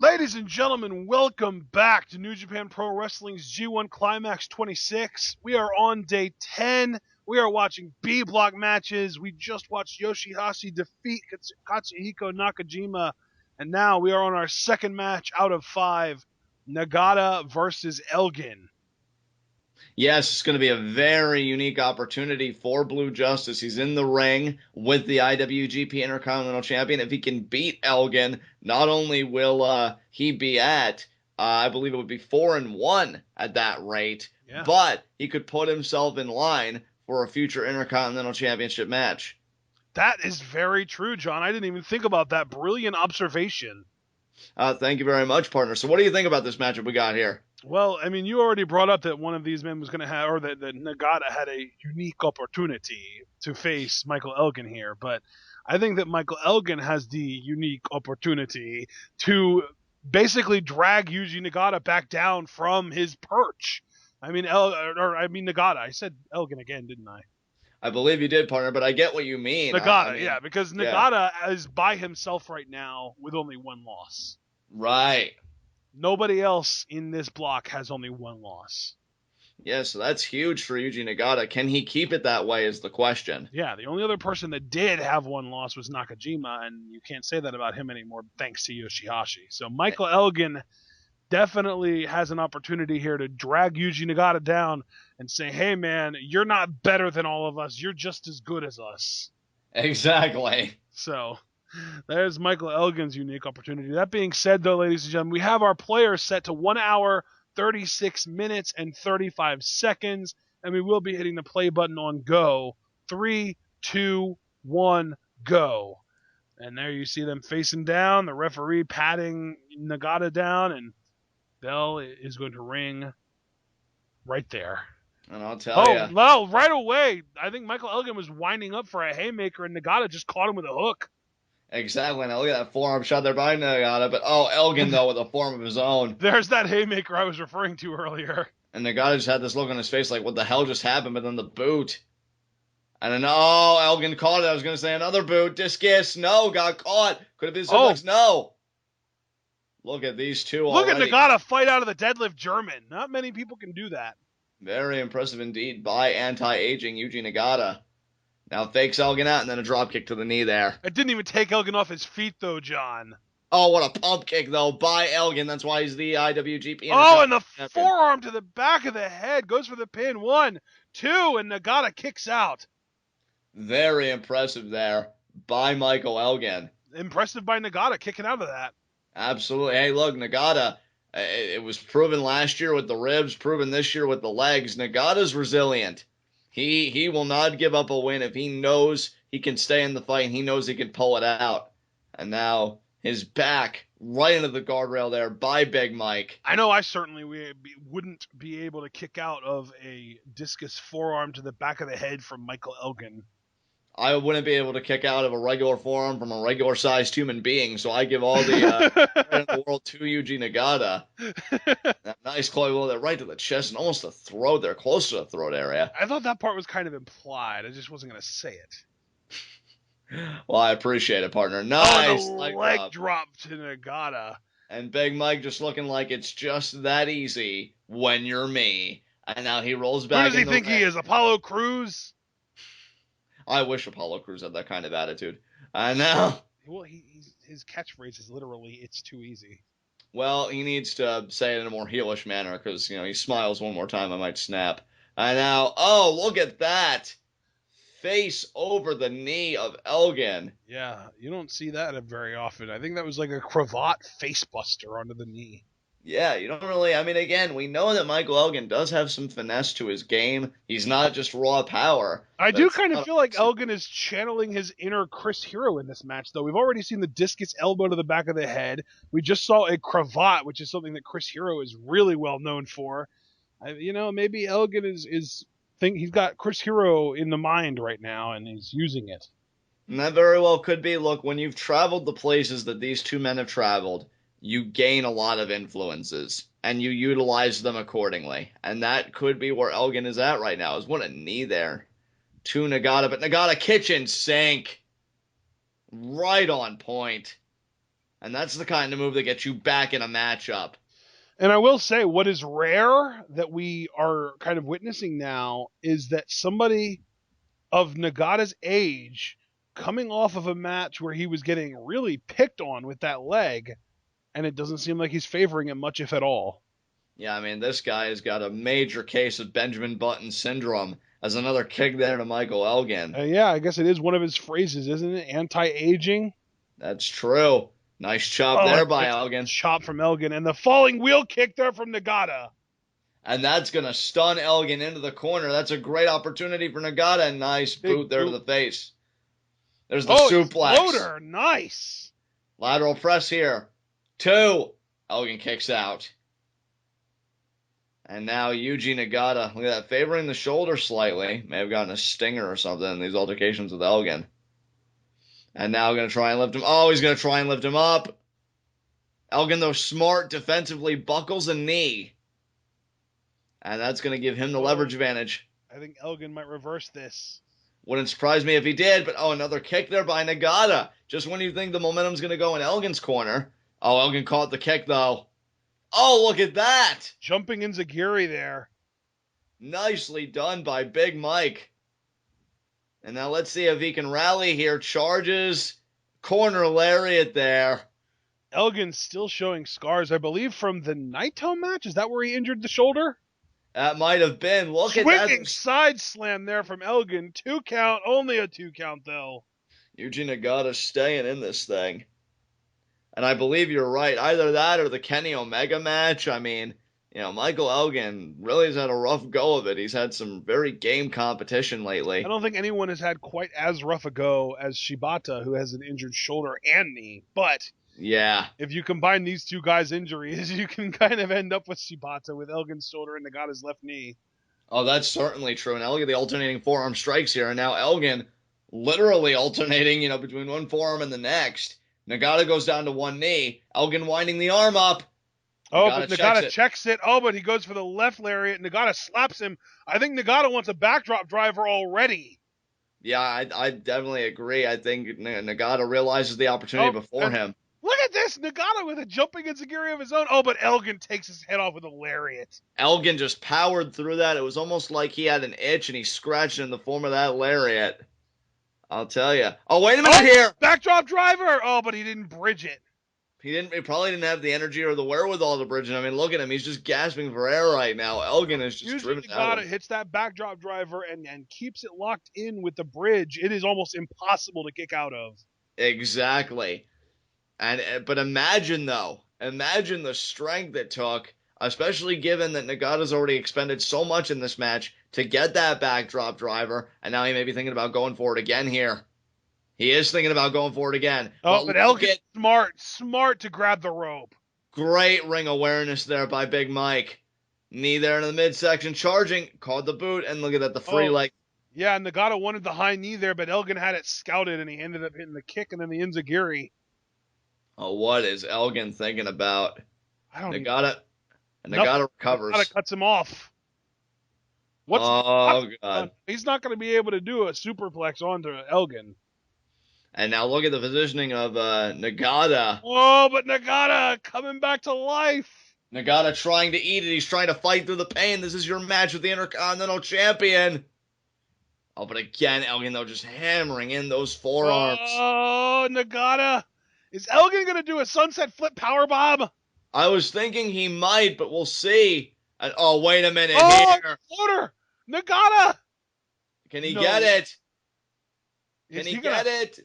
Ladies and gentlemen, welcome back to New Japan Pro Wrestling's G1 Climax 26. We are on day 10. We are watching B block matches. We just watched Yoshihashi defeat Katsuhiko Nakajima. And now we are on our second match out of 5, Nagata versus Elgin. Yes, it's going to be a very unique opportunity for Blue Justice. He's in the ring with the IWGP Intercontinental Champion. If he can beat Elgin, not only will he be at, I believe it would be 4-1 at that rate, but he could put himself in line for a future Intercontinental Championship match. That is very true, John. I didn't even think about that. Brilliant observation. Thank you very much, partner. So what do you think about this matchup we got here? Well, I mean, you already brought up that one of these men was going to have, or that Nagata had a unique opportunity to face Michael Elgin here, but I think that Michael Elgin has the unique opportunity to basically drag Yuji Nagata back down from his perch. I mean, Nagata. I said Elgin again, didn't I? I believe you did, partner, but I get what you mean. Nagata, because Nagata is by himself right now with only one loss. Right. Nobody else in this block has only one loss. Yeah, so that's huge for Yuji Nagata. Can he keep it that way is the question. Yeah, the only other person that did have one loss was Nakajima, and you can't say that about him anymore thanks to Yoshihashi. So Michael Elgin definitely has an opportunity here to drag Yuji Nagata down and say, hey, man, you're not better than all of us. You're just as good as us. Exactly. So there's Michael Elgin's unique opportunity. That being said, though, ladies and gentlemen, we have our players set to 1 hour, 36 minutes, and 35 seconds, and we will be hitting the play button on go. 3, 2, 1, go. And there you see them facing down, the referee patting Nagata down, and bell is going to ring right there. And I'll tell you. Oh, no, right away. I think Michael Elgin was winding up for a haymaker, and Nagata just caught him with a hook. Exactly. Now look at that forearm shot there by Nagata. But, Elgin, though, with a form of his own. There's that haymaker I was referring to earlier. And Nagata just had this look on his face like, what the hell just happened? But then the boot. And then, Elgin caught it. I was going to say another boot. Discus. No, got caught. Could have been suplex. No. Look at these two already. Look at Nagata fight out of the deadlift German. Not many people can do that. Very impressive indeed by anti-aging Yuji Nagata. Now fakes Elgin out and then a drop kick to the knee there. It didn't even take Elgin off his feet, though, John. Oh, what a pump kick, though, by Elgin. That's why he's the IWGP. Oh, and the forearm to the back of the head. Goes for the pin. 1, 2, and Nagata kicks out. Very impressive there by Michael Elgin. Impressive by Nagata kicking out of that. Absolutely. Hey, look, Nagata, it was proven last year with the ribs, proven this year with the legs. Nagata's resilient. He will not give up a win if he knows he can stay in the fight and he knows he can pull it out. And now his back right into the guardrail there by Big Mike. I know I certainly wouldn't be able to kick out of a discus forearm to the back of the head from Michael Elgin. I wouldn't be able to kick out of a regular forearm from a regular-sized human being, so I give all the credit in the world to Yuji Nagata. That nice claw blow there right to the chest and almost the throat there, close to the throat area. I thought that part was kind of implied. I just wasn't going to say it. Well, I appreciate it, partner. Nice leg drop to Nagata. And Big Mike just looking like it's just that easy when you're me. And now he rolls back. Who does he think he is, Apollo Crews? I wish Apollo Crews had that kind of attitude. Now. Well, his catchphrase is literally, it's too easy. Well, he needs to say it in a more heelish manner because, he smiles one more time, I might snap. And now, look at that. Face over the knee of Elgin. Yeah, you don't see that very often. I think that was like a cravat face buster onto the knee. Yeah, you don't really, again, we know that Michael Elgin does have some finesse to his game. He's not just raw power. I do kind of feel like Elgin is channeling his inner Chris Hero in this match, though. We've already seen the discus elbow to the back of the head. We just saw a cravat, which is something that Chris Hero is really well known for. Maybe Elgin he's got Chris Hero in the mind right now, and he's using it. And that very well could be. Look, when you've traveled the places that these two men have traveled, you gain a lot of influences, and you utilize them accordingly. And that could be where Elgin is at right now. What a knee there to Nagata. But Nagata kitchen sink. Right on point. And that's the kind of move that gets you back in a matchup. And I will say, what is rare that we are kind of witnessing now is that somebody of Nagata's age coming off of a match where he was getting really picked on with that leg, and it doesn't seem like he's favoring it much, if at all. Yeah, I mean, this guy has got a major case of Benjamin Button syndrome as another kick there to Michael Elgin. Yeah, I guess it is one of his phrases, isn't it? Anti-aging. That's true. Nice chop Oh, there by Elgin. chop from Elgin, and the falling wheel kick there from Nagata. And that's going to stun Elgin into the corner. That's a great opportunity for Nagata. Nice boot there to the face. There's the suplex. Exploder. Nice. Lateral press here. 2. Elgin kicks out. And now Yuji Nagata, look at that, favoring the shoulder slightly. May have gotten a stinger or something in these altercations with Elgin. And now going to try and lift him. Oh, he's going to try and lift him up. Elgin, though, smart defensively, buckles a knee. And that's going to give him the leverage advantage. I think Elgin might reverse this. Wouldn't surprise me if he did, but another kick there by Nagata. Just when you think the momentum's going to go in Elgin's corner. Oh, Elgin caught the kick, though. Oh, look at that! Jumping Enziguri there. Nicely done by Big Mike. And now let's see if he can rally here. Charges. Corner lariat there. Elgin's still showing scars, I believe, from the Naito match. Is that where he injured the shoulder? That might have been. Look at that. Swinging side side slam there from Elgin. 2 count. Only a 2 count, though. Yuji Nagata staying in this thing. And I believe you're right. Either that or the Kenny Omega match. I mean, Michael Elgin really has had a rough go of it. He's had some very game competition lately. I don't think anyone has had quite as rough a go as Shibata, who has an injured shoulder and knee. But yeah, if you combine these two guys' injuries, you can kind of end up with Shibata with Elgin's shoulder and Nagata's left knee. Oh, that's certainly true. Now look at the alternating forearm strikes here. And now Elgin literally alternating, between one forearm and the next. Nagata goes down to one knee. Elgin winding the arm up. But Nagata checks it. Oh, but he goes for the left lariat. Nagata slaps him. I think Nagata wants a backdrop driver already. Yeah, I definitely agree. I think Nagata realizes the opportunity before him. Look at this. Nagata with a jumping enziguri of his own. Oh, but Elgin takes his head off with a lariat. Elgin just powered through that. It was almost like he had an itch and he scratched in the form of that lariat. I'll tell you. Oh, wait a minute here. Backdrop driver. Oh, but he didn't bridge it. He probably didn't have the energy or the wherewithal to bridge it. I mean, look at him. He's just gasping for air right now. Elgin is just driven out. Nagata hits that backdrop driver and keeps it locked in with the bridge. It is almost impossible to kick out of. Exactly. But imagine the strength it took, especially given that Nagata's already expended so much in this match to get that backdrop driver, and now he may be thinking about going for it again here. He is thinking about going for it again. Oh, but Elgin smart to grab the rope. Great ring awareness there by Big Mike. Knee there in the midsection, charging, caught the boot, and look at that, the free leg. Yeah, Nagata wanted the high knee there, but Elgin had it scouted, and he ended up hitting the kick and then the enziguri. Oh, what is Elgin thinking about? Nagata recovers. Nagata cuts him off. God. He's not going to be able to do a superplex onto Elgin. And now look at the positioning of Nagata. Oh, but Nagata coming back to life. Nagata trying to eat it. He's trying to fight through the pain. This is your match with the Intercontinental Champion. Oh, but again, Elgin, though, just hammering in those forearms. Oh, Nagata. Is Elgin going to do a sunset flip powerbomb? I was thinking he might, but we'll see. And, wait a minute here. Floater! Nagata! Can he get it? Can he get it?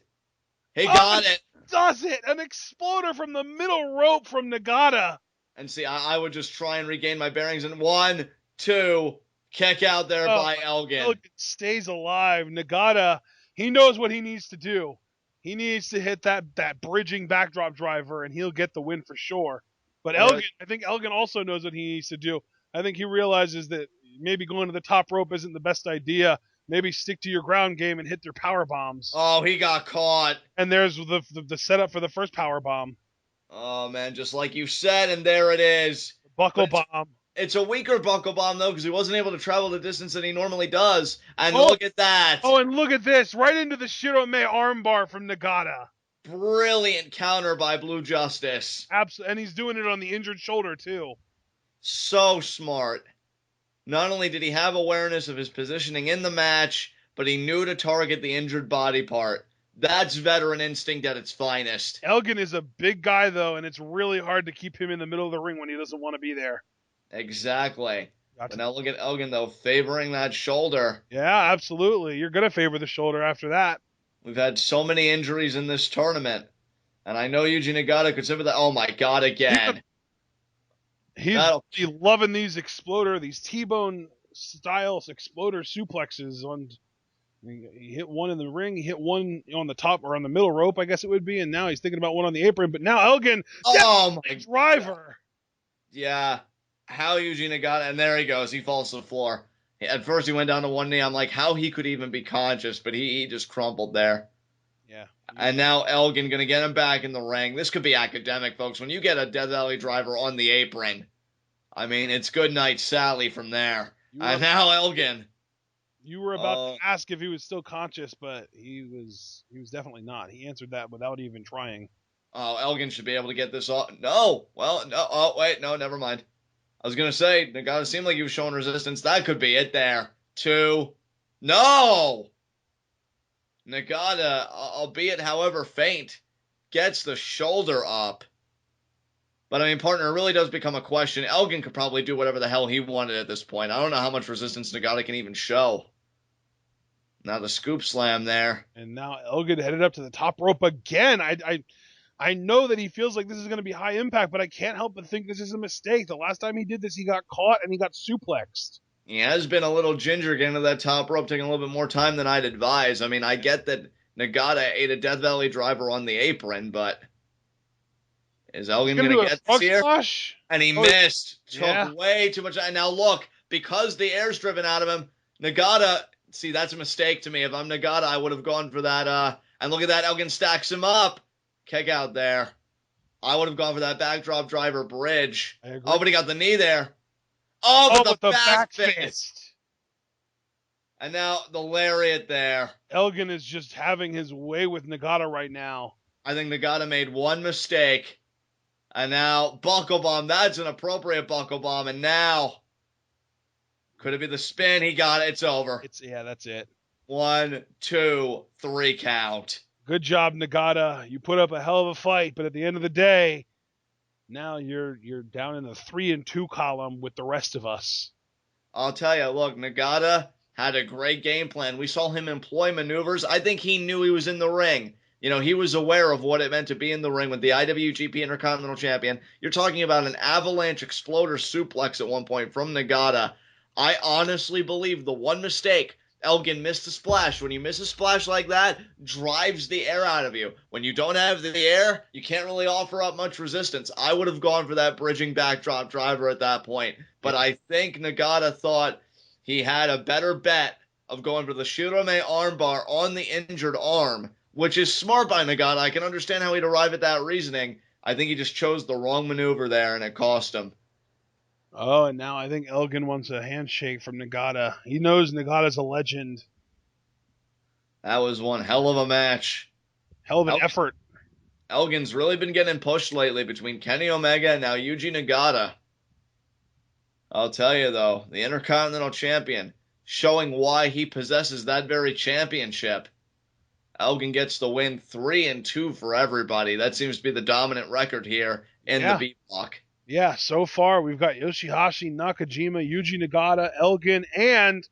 He got it. Does it? An exploder from the middle rope from Nagata. And see, I would just try and regain my bearings. And 1, 2, kick out there by Elgin. Elgin stays alive. Nagata, he knows what he needs to do. He needs to hit that bridging backdrop driver, and he'll get the win for sure. But Elgin, I think Elgin also knows what he needs to do. I think he realizes that maybe going to the top rope isn't the best idea. Maybe stick to your ground game and hit their power bombs. Oh, he got caught. And there's the setup for the first power bomb. Oh, man, just like you said, and there it is. Buckle bomb. It's a weaker buckle bomb, though, because he wasn't able to travel the distance that he normally does. And look at that. Oh, and look at this. Right into the Shirome armbar from Nagata. Brilliant counter by Blue Justice. Absolutely, and he's doing it on the injured shoulder too. So smart. Not only did he have awareness of his positioning in the match, but he knew to target the injured body part. That's veteran instinct at its finest. Elgin is a big guy though, and it's really hard to keep him in the middle of the ring when he doesn't want to be there. Exactly. Got But to. now look at Elgin, though, favoring that shoulder. Yeah, absolutely. You're gonna favor the shoulder after that. We've had so many injuries in this tournament. And I know Yuji Nagata could that. Oh my God, again. He's That'll loving these T-bone style exploder suplexes on. He hit one in the ring, he hit one on the top or on the middle rope, I guess it would be, and now he's thinking about one on the apron. But now Elgin, Oh my driver. Yeah. How Yuji Nagata, and there he goes. He falls to the floor. At first, he went down to one knee. I'm like, how he could even be conscious, but he just crumpled there. Yeah. And now Elgin going to get him back in the ring. This could be academic, folks. When you get a Death Valley driver on the apron, I mean, it's good night Sally from there. And now Elgin. You were about to ask if he was still conscious, but he was definitely not. He answered that without even trying. Oh, Elgin should be able to get this off. No. Well, no. Oh, wait. No, never mind. I was going to say, Nagata seemed like he was showing resistance. That could be it there. 2. No! Nagata, albeit however faint, gets the shoulder up. But I mean, partner, it really does become a question. Elgin could probably do whatever the hell he wanted at this point. I don't know how much resistance Nagata can even show. Now the scoop slam there. And now Elgin headed up to the top rope again. I know that he feels like this is going to be high impact, but I can't help but think this is a mistake. The last time he did this, he got caught and he got suplexed. He has been a little ginger getting to that top rope, taking a little bit more time than I'd advise. I mean, I get that Nagata ate a Death Valley driver on the apron, but is Elgin going to get this here? Splash? And he missed. Took way too much. And now look, because the air's driven out of him, Nagata, see, that's a mistake to me. If I'm Nagata, I would have gone for that. And look at that, Elgin stacks him up. Kick out there. I would have gone for that backdrop driver bridge. Oh, but he got the knee there. Oh, but the back fist. And now the lariat there. Elgin is just having his way with Nagata right now. I think Nagata made one mistake. And now buckle bomb. That's an appropriate buckle bomb. And now could it be the spin? He got it. It's over. That's it. 1, 2, 3 count. Good job, Nagata. You put up a hell of a fight, but at the end of the day, now you're down in the 3-2 column with the rest of us. I'll tell you, look, Nagata had a great game plan. We saw him employ maneuvers. I think he knew he was in the ring. You know, he was aware of what it meant to be in the ring with the IWGP Intercontinental Champion. You're talking about an avalanche exploder suplex at one point from Nagata. I honestly believe the one mistake, Elgin missed a splash. When you miss a splash like that, drives the air out of you. When you don't have the air, you can't really offer up much resistance. I would have gone for that bridging backdrop driver at that point. But I think Nagata thought he had a better bet of going for the Shirome armbar on the injured arm, which is smart by Nagata. I can understand how he'd arrive at that reasoning. I think he just chose the wrong maneuver there, and it cost him. Oh, and now I think Elgin wants a handshake from Nagata. He knows Nagata's a legend. That was one hell of a match. Hell of an effort. Elgin's really been getting pushed lately between Kenny Omega and now Yuji Nagata. I'll tell you, though, the Intercontinental Champion, showing why he possesses that very championship. Elgin gets the win, 3-2 for everybody. That seems to be the dominant record here in the B-Block. Yeah, so far we've got Yoshihashi, Nakajima, Yuji Nagata, Elgin, and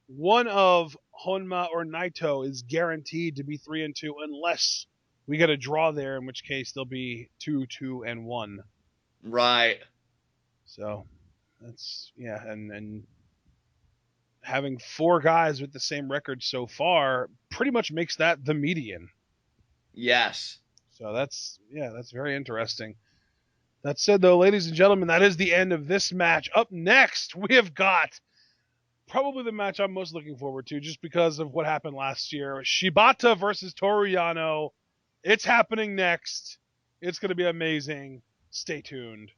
one of Honma or Naito is guaranteed to be 3-2 unless we get a draw there, in which case they'll be 2-2-1. Right. So that's and having 4 guys with the same record so far pretty much makes that the median. Yes. So that's very interesting. That said, though, ladies and gentlemen, that is the end of this match. Up next, we have got probably the match I'm most looking forward to just because of what happened last year. Shibata versus Toru Yano. It's happening next. It's going to be amazing. Stay tuned.